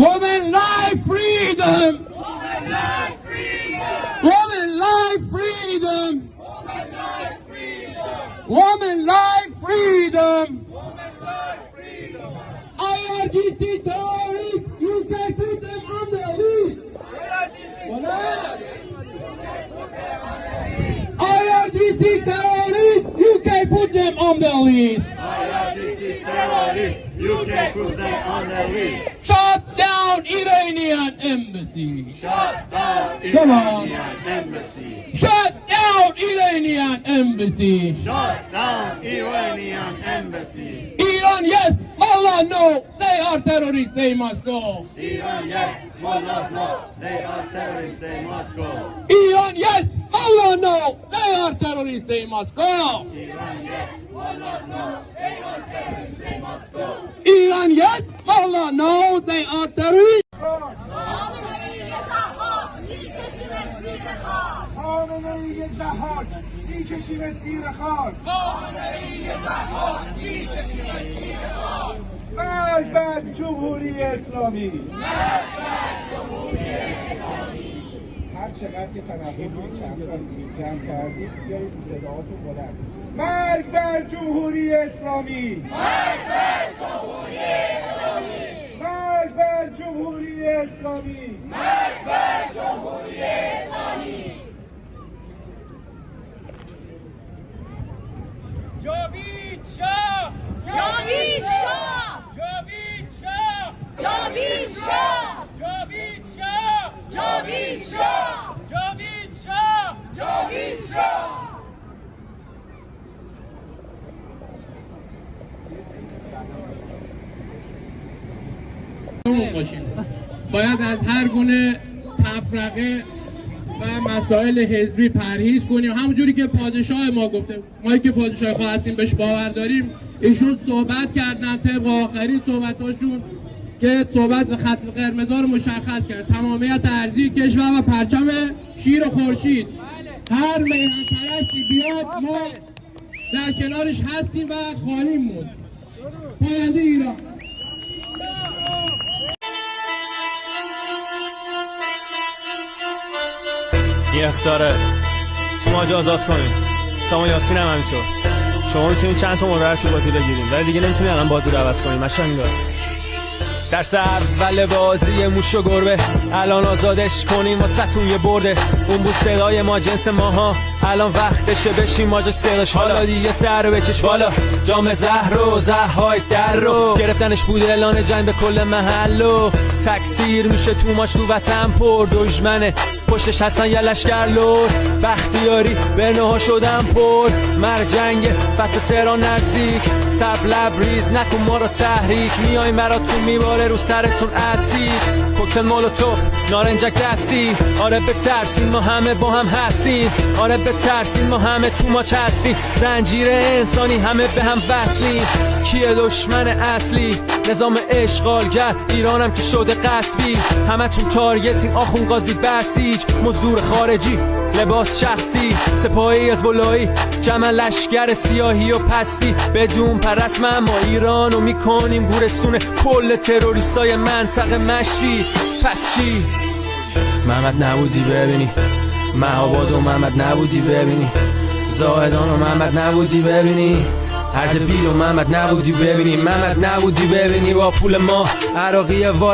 Woman life freedom. Woman life freedom. Woman life freedom. IRGC terrorists, you can put them on the list. IRGC terrorists, you can put them on the list. IRGC terrorists, you can put them on the list. Shut down Iranian embassy. Shut down Come on. Iranian embassy. Shut down Iranian embassy. Shut down Iranian embassy. Iran, yes. Allah, no. They are terrorists. They must go. Iran, yes. Wallah, no. They are terrorists. They must go. Iran, yes. Allah, no. They are terrorists. They must go. Iran, yes. Wallah, no. They are terrorists. They must go. Iran, yes. Allah, no. They are terrorists. خامنه‌ای ضحاک می‌کشیمت زیر خاک. مرگ بر جمهوری اسلامی. هر چقدر که تنفر روی چند سال جمع کردید بیارید صداهاتون بلند. مرگ بر جمهوری اسلامی. مرگ بر جمهوری اسلامی. مرگ بر جمهوری اسلامی. مرگ بر جمهوری اسلامی. جاوید شاه! جاوید شاه! جاوید شاه! جاوید شاه! جاوید شاه! جاوید شاه! جاوید شاه! جاوید شاه! باید از هر گونه تفرقه و مسائل حزبی پرهیز کنیم. همونجوری که پادشاه ما گفته، ما که پادشاه خواهد هستیم بهش باور داریم، ایشون صحبت کردن طبق آخرین صحبتاشون که صحبت خط قرمزا رو مشخص کرد، تمامیت ارضی کشور و پرچم شیر و خورشید. هر میهن پرستی بیاد ما در کنارش هستیم و خواهیم موند. پاینده ایران. این اختاره شما آزاد کنین. سامان یاسین هم همینطور. شما میتونید چند تا مبارک تو بازی بگیریم ولی دیگه نمیتونید الان بازی رو عوض کنیم. مشنگ داره درس اول بازی موش و گربه الان آزادش کنیم واسهتون یه برده. اون بود صدای ما جنس ماها الان وقتشه بشیم ماجش صداش. حالا دیگه سر بکش بالا جام زهر و زهرهای در رو گرفتنش بود اعلان جنگ به کل محل و تکثیر میشه تو ماش رو وطن پر دشمنه پشتش هستن یه لشکر لور بختیاری برنه ها شدن پر مر جنگ فتح تهران نزدیک سب لبریز نکن ما رو تحریک میایم براتون میباره رو سرتون اسید کوکتل مولوتوف نارنجک دستی آره بترسین ما همه با هم هستیم آره بترسین ما همه تو ماچ هستیم زنجیر انسانی همه به هم وصلیم کیه دشمن اصلی نظام اشغالگر ایرانم که شده قصبی همه تون تارگتین آخون قاضی بسیج مزدور خارجی لباس شخصی سپاهی از بلایی جمع لشگر سیاهی و پستی بدون پرسم ما ایرانو میکنیم گورستون کل تروریستای منطقه مشتی. پس چی؟ محمد نبودی ببینی مهاباد و محمد نبودی ببینی زاهدان و محمد نبودی ببینی هر دبیل و محمد نبودی ببینی محمد نبودی ببینی با پول ما عراقی وار